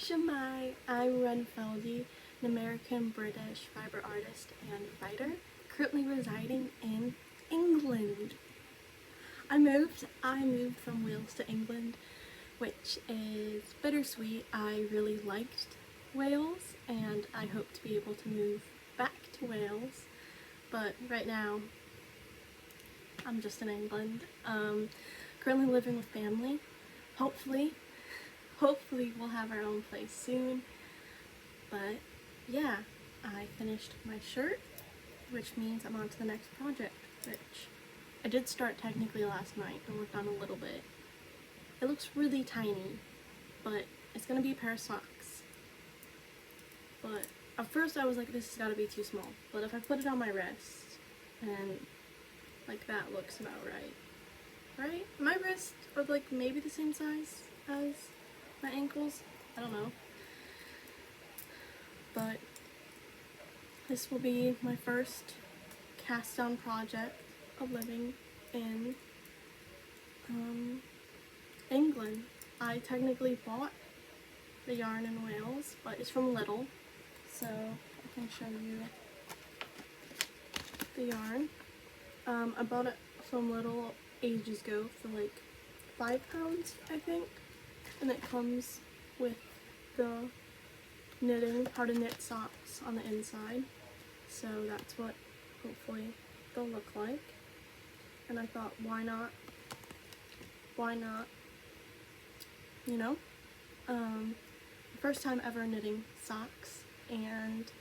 Shwmae. I'm Verena DK, an American-British fiber artist and writer, currently residing in England. I moved from Wales to England, which is bittersweet. I really liked Wales and I hope to be able to move back to Wales, but right now I'm just in England. Currently living with family. Hopefully we'll have our own place soon. But yeah, I finished my shirt, which means I'm on to the next project, which I did start technically last night and worked on a little bit. It looks really tiny, but it's gonna be a pair of socks. But at first I was like, this has gotta be too small. But if I put it on my wrist, and like that looks about right. Right? My wrists are like maybe the same size as my ankles. I don't know. But this will be my first cast on project of living in England. I technically bought the yarn in Wales, but it's from Lidl, so I can show you the yarn. I bought it from Lidl ages ago for like £5, I think, and it comes with the knitting, how to knit socks on the inside, so that's what hopefully they'll look like. And I thought, why not, you know? First time ever knitting socks, and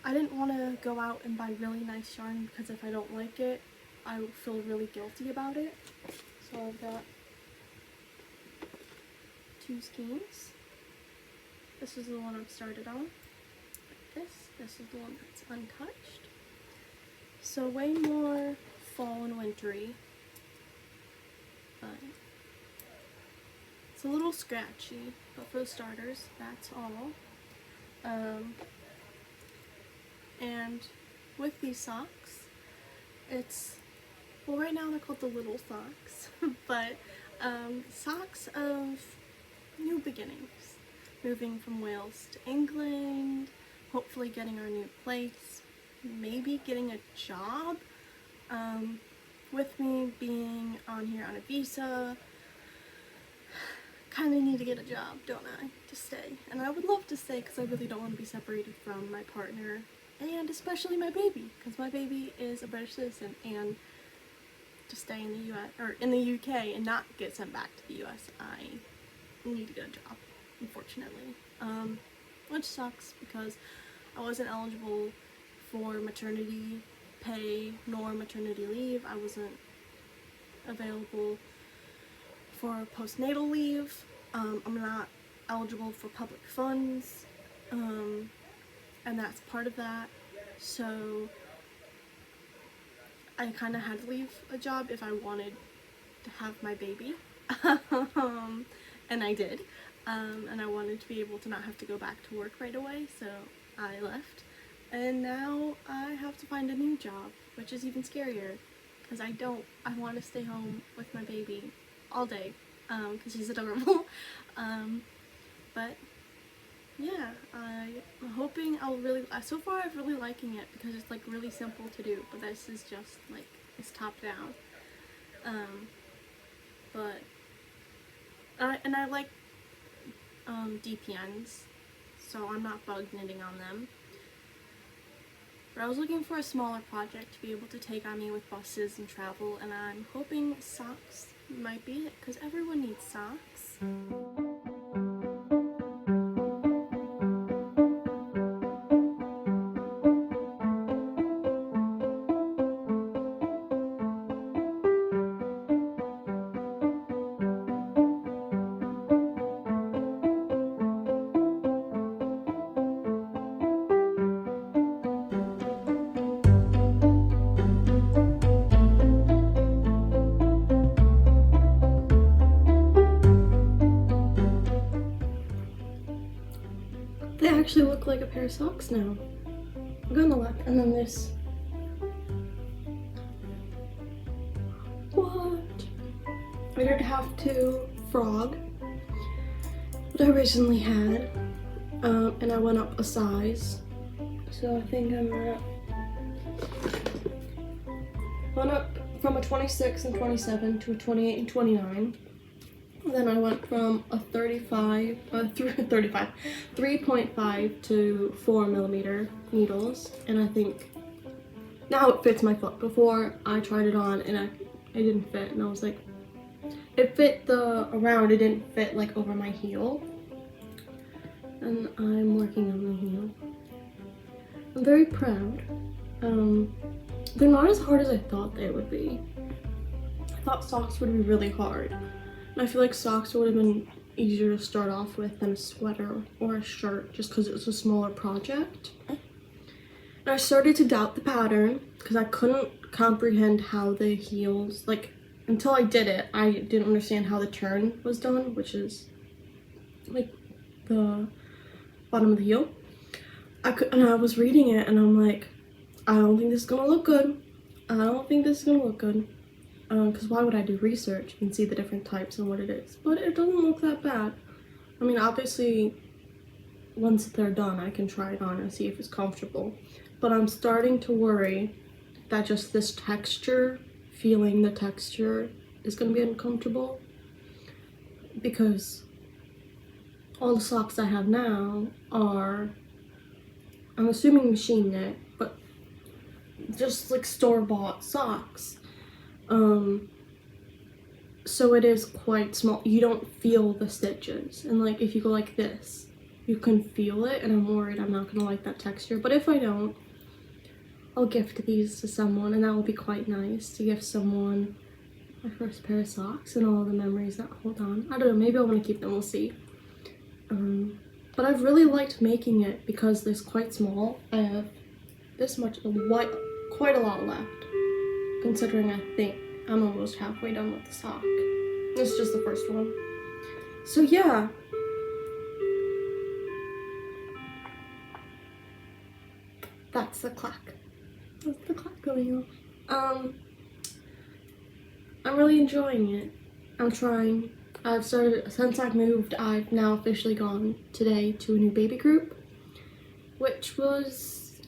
I didn't want to go out and buy really nice yarn because if I don't like it, I will feel really guilty about it. So I've got 2 skeins. This is the one I've started on. This is the one that's untouched. So way more fall and wintry, but it's a little scratchy, but for the starters, that's all. And with these socks, well, right now they're called the little socks, but socks of new beginnings. Moving from Wales to England, hopefully getting our new place, maybe getting a job. With me being on here on a visa, kind of need to get a job, don't I, to stay. And I would love to stay because I really don't want to be separated from my partner, and especially my baby, because my baby is a British citizen, and to stay in the US, or in the UK, and not get sent back to the US, I need to get a job, unfortunately. Which sucks because I wasn't eligible for maternity pay nor maternity leave. I wasn't available for postnatal leave. I'm not eligible for public funds, and that's part of that. So I kind of had to leave a job if I wanted to have my baby, and I did, and I wanted to be able to not have to go back to work right away, so I left, and now I have to find a new job, which is even scarier, because I want to stay home with my baby all day, because she's adorable, but yeah, I'm hoping so far I'm really liking it because it's like really simple to do, but this is just like, it's top down, but I like DPNs, so I'm not bug knitting on them, but I was looking for a smaller project to be able to take on me with buses and travel, and I'm hoping socks might be it, because everyone needs socks. They actually look like a pair of socks now. I'm gonna look, and then this. What? I didn't have to frog. what I originally had, and I went up a size. So I think I'm went up from a 26 and 27 to a 28 and 29. Then I went from a 3.5 to 4 millimeter needles, and I think now it fits my foot. Before I tried it on and it didn't fit, and I was like, it fit around, it didn't fit like over my heel. And I'm working on the heel. I'm very proud. They're not as hard as I thought they would be. I thought socks would be really hard. And I feel like socks would have been easier to start off with than a sweater or a shirt, just because it was a smaller project. And I started to doubt the pattern because I couldn't comprehend how the heels, like, until I did it, I didn't understand how the turn was done, which is like the bottom of the heel. And I was reading it and I'm like, I don't think this is gonna look good. I don't think this is gonna look good. Because why would I do research and see the different types and what it is? But it doesn't look that bad. I mean, obviously, once they're done, I can try it on and see if it's comfortable. But I'm starting to worry that just this texture, feeling the texture, is gonna be uncomfortable. Because all the socks I have now are, I'm assuming machine knit, but just like store-bought socks. So it is quite small. You don't feel the stitches, and like if you go like this, you can feel it, and I'm worried I'm not gonna like that texture. But if I don't, I'll gift these to someone, and that will be quite nice to give someone my first pair of socks and all the memories that hold on. I don't know, maybe I want to keep them, we'll see. But I've really liked making it because they're quite small. I have this much, quite a lot left, considering I think I'm almost halfway done with the sock. This is just the first one. So yeah. That's the clock. That's the clock going off. I'm really enjoying it. I'm trying. I've started, since I've moved, I've now officially gone today to a new baby group, which was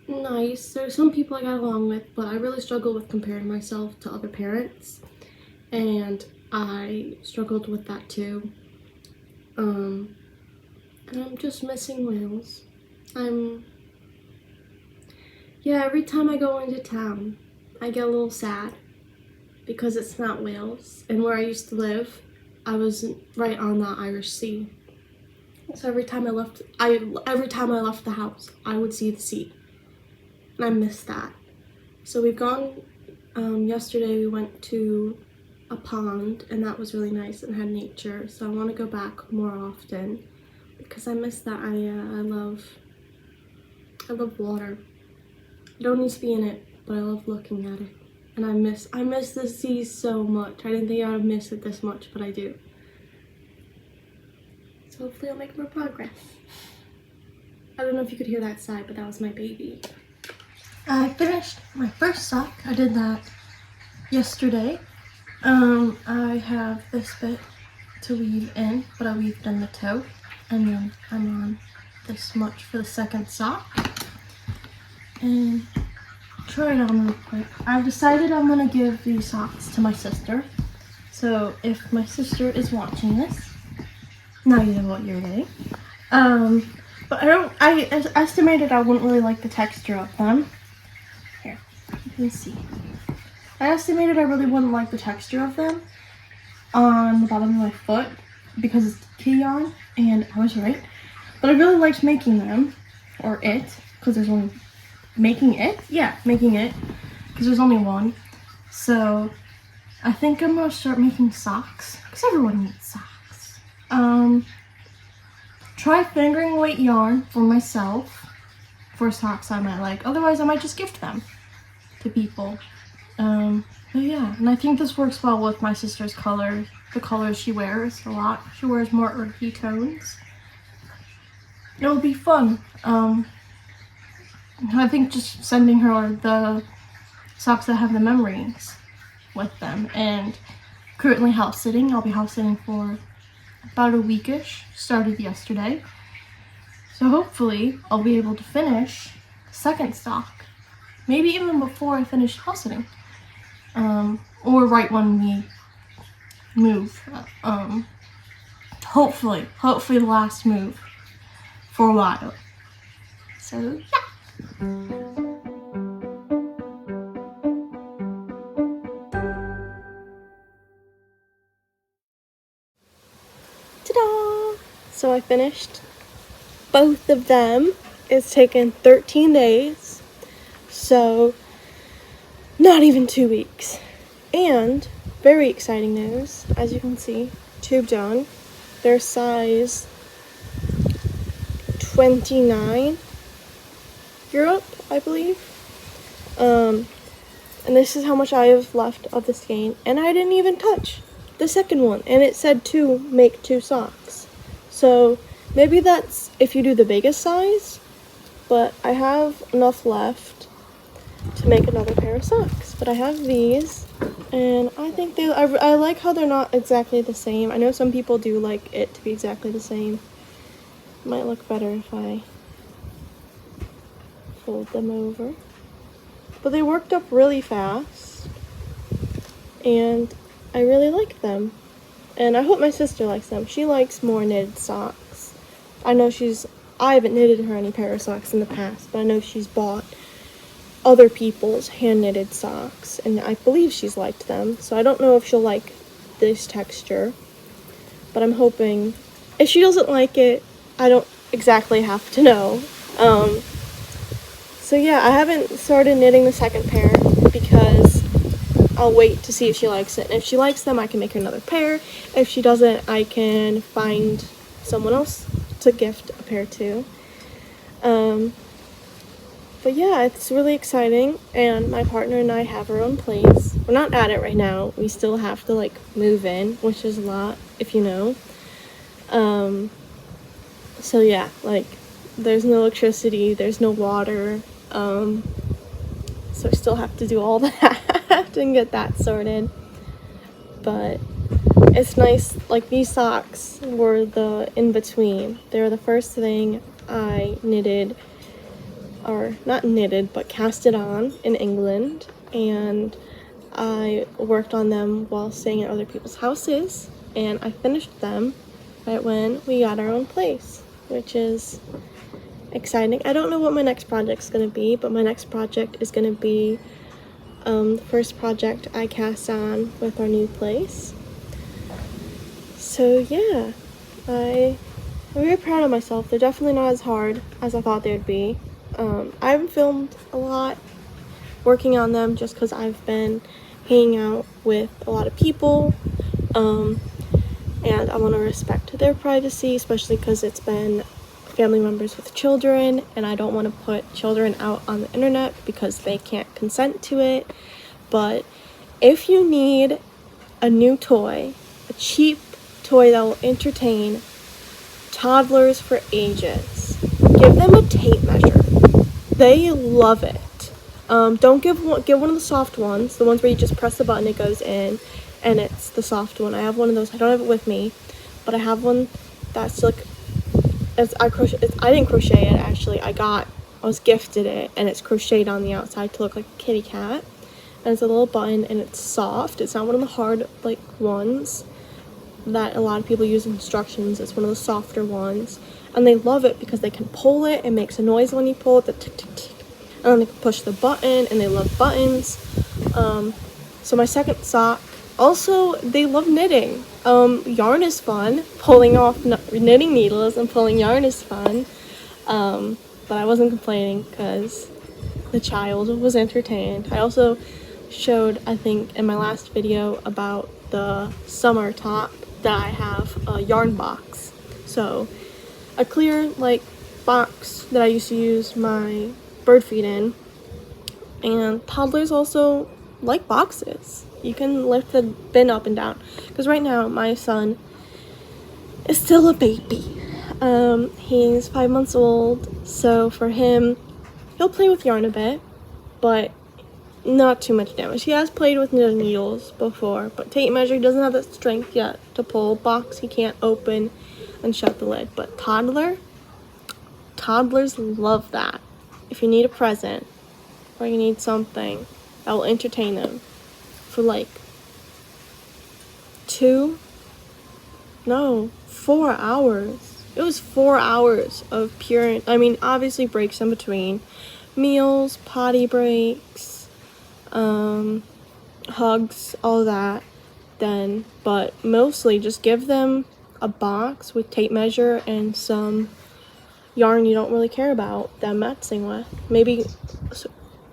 nice. There's some people I got along with, but I really struggle with comparing myself to other parents, and I struggled with that too. And I'm just missing Wales. Yeah, every time I go into town, I get a little sad because it's not Wales, and where I used to live, I was right on the Irish Sea. So every time I left the house, I would see the sea. And I miss that. So we've gone, yesterday we went to a pond, and that was really nice and had nature. So I want to go back more often because I miss that. I love water. I don't need to be in it, but I love looking at it. And I miss the sea so much. I didn't think I would miss it this much, but I do. So hopefully I'll make more progress. I don't know if you could hear that sigh, but that was my baby. I finished my first sock. I did that yesterday. I have this bit to weave in, but I weaved in the toe. And then I'm on this much for the second sock. And try it on real quick. I've decided I'm gonna give these socks to my sister. So if my sister is watching this, now you know what you're getting. But I estimated I wouldn't really like the texture of them. Here, you can see. I estimated I really wouldn't like the texture of them on the bottom of my foot because it's key on, and I was right. But I really liked making them, or it, because there's only making it, because there's only one. So I think I'm gonna start making socks, because everyone needs socks. Try fingering weight yarn for myself for socks I might like. Otherwise I might just gift them to people. But yeah, and I think this works well with my sister's color, the colors she wears a lot. She wears more earthy tones. It'll be fun. I think just sending her the socks that have the memories with them. And currently house sitting. I'll be house sitting for about a weekish, started yesterday. So hopefully I'll be able to finish the second stock, maybe even before I finish house sitting, or right when we move. Hopefully the last move for a while. So yeah. Ta-da! So I finished both of them. It's taken 13 days, so not even 2 weeks. And very exciting news, as you can see, tubed on. They're size 29 Europe, I believe. And this is how much I have left of the skein, and I didn't even touch the second one, and it said to make 2 socks. So maybe that's if you do the biggest size, but I have enough left to make another pair of socks. But I have these, and I think I like how they're not exactly the same. I know some people do like it to be exactly the same. Might look better if I fold them over. But they worked up really fast, and I really like them. And I hope my sister likes them. She likes more knitted socks. I haven't knitted her any pair of socks in the past, but I know she's bought other people's hand-knitted socks, and I believe she's liked them. So I don't know if she'll like this texture, but I'm hoping. If she doesn't like it, I don't exactly have to know. So yeah, I haven't started knitting the second pair because I'll wait to see if she likes it. And if she likes them, I can make her another pair. If she doesn't, I can find someone else to gift a pair to. But yeah, it's really exciting, and my partner and I have our own place. We're not at it right now. We still have to move in, which is a lot, if you know. So yeah, there's no electricity, there's no water, so I still have to do all that and get that sorted. But it's nice. These socks were the in-between. They were the first thing I knitted, or not knitted, but casted on in England, and I worked on them while staying at other people's houses, and I finished them right when we got our own place, which is exciting. I don't know what my next project's going to be, but my next project is going to be the first project I cast on with our new place. So yeah, I'm very proud of myself. They're definitely not as hard as I thought they would be. I haven't filmed a lot working on them just because I've been hanging out with a lot of people, and I want to respect their privacy, especially because it's been family members with children, and I don't want to put children out on the internet because they can't consent to it. But if you need a new toy, a cheap toy that will entertain toddlers for ages, give them a tape measure. They love it. Don't give one of the soft ones, the ones where you just press the button, it goes in, and it's the soft one. I have one of those. I don't have it with me, but I have one that's I didn't crochet it, actually. I was gifted it, and it's crocheted on the outside to look like a kitty cat. And it's a little button, and it's soft. It's not one of the hard ones that a lot of people use in instructions. It's one of the softer ones, and they love it because they can pull it. It makes a noise when you pull it, the tick tick tick, and then they can push the button, and they love buttons. So my second sock, also they love knitting. Yarn is fun. Pulling off knitting needles and pulling yarn is fun. But I wasn't complaining because the child was entertained. I also showed, I think, in my last video about the summer top that I have a yarn box. So a clear box that I used to use my bird feed in. And toddlers also like boxes. You can lift the bin up and down. Because right now my son is still a baby. He's 5 months old, so for him, he'll play with yarn a bit, but not too much damage. He has played with the needles before, but tape measure doesn't have the strength yet to pull a box he can't open and shut the lid. But toddlers love that. If you need a present or you need something that will entertain them for like 4 hours. It was 4 hours of pure, I mean, obviously breaks in between, meals, potty breaks, hugs, all that, then, but mostly just give them a box with tape measure and some yarn you don't really care about them messing with. Maybe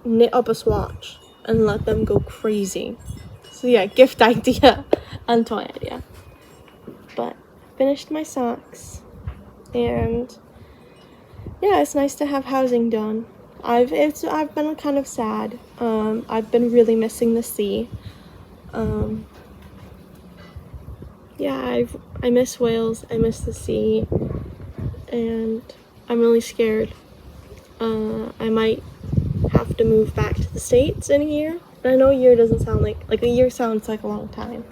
knit up a swatch and let them go crazy. So yeah, gift idea and toy idea. But finished my socks, and yeah, it's nice to have housing done. I've been kind of sad. I've been really missing the sea. Yeah, I miss Wales. I miss the sea, and I'm really scared. I might have to move back to the States in a year. I know a year doesn't sound like a year sounds like a long time.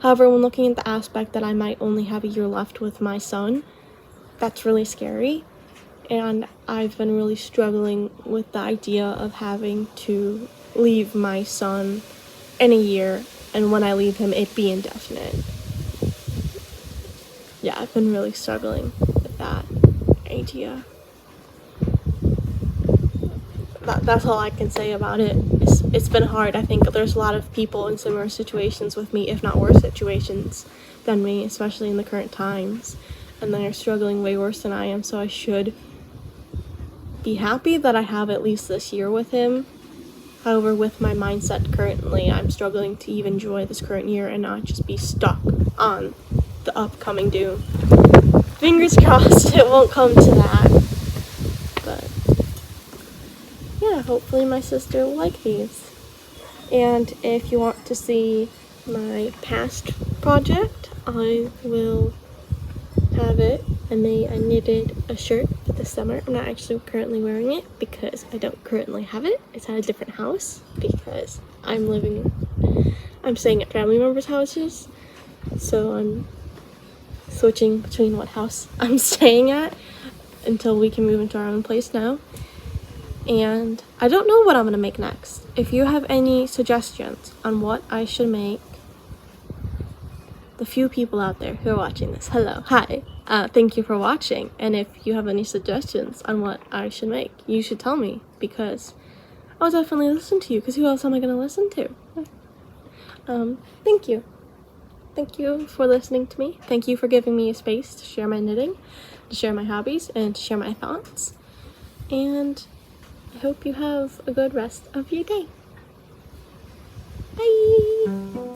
However, when looking at the aspect that I might only have a year left with my son, that's really scary. And I've been really struggling with the idea of having to leave my son in a year, and when I leave him, it be indefinite. Yeah, I've been really struggling with that idea. That's all I can say about it. It's been hard. I think there's a lot of people in similar situations with me, if not worse situations than me, especially in the current times, and they're struggling way worse than I am, so I should be happy that I have at least this year with him. However, with my mindset currently, I'm struggling to even enjoy this current year and not just be stuck on the upcoming doom. Fingers crossed it won't come to that. But yeah, hopefully my sister will like these. And if you want to see my past project, I will have it. I knitted a shirt for the summer. I'm not actually currently wearing it because I don't currently have it. It's at a different house because I'm staying at family members' houses. So I'm switching between what house I'm staying at until we can move into our own place now. And I don't know what I'm gonna make next. If you have any suggestions on what I should make, the few people out there who are watching this, hello, hi, thank you for watching. And if you have any suggestions on what I should make, you should tell me, because I'll definitely listen to you, because who else am I gonna listen to? Thank you. Thank you for listening to me. Thank you for giving me a space to share my knitting, to share my hobbies, and to share my thoughts. And I hope you have a good rest of your day. Bye!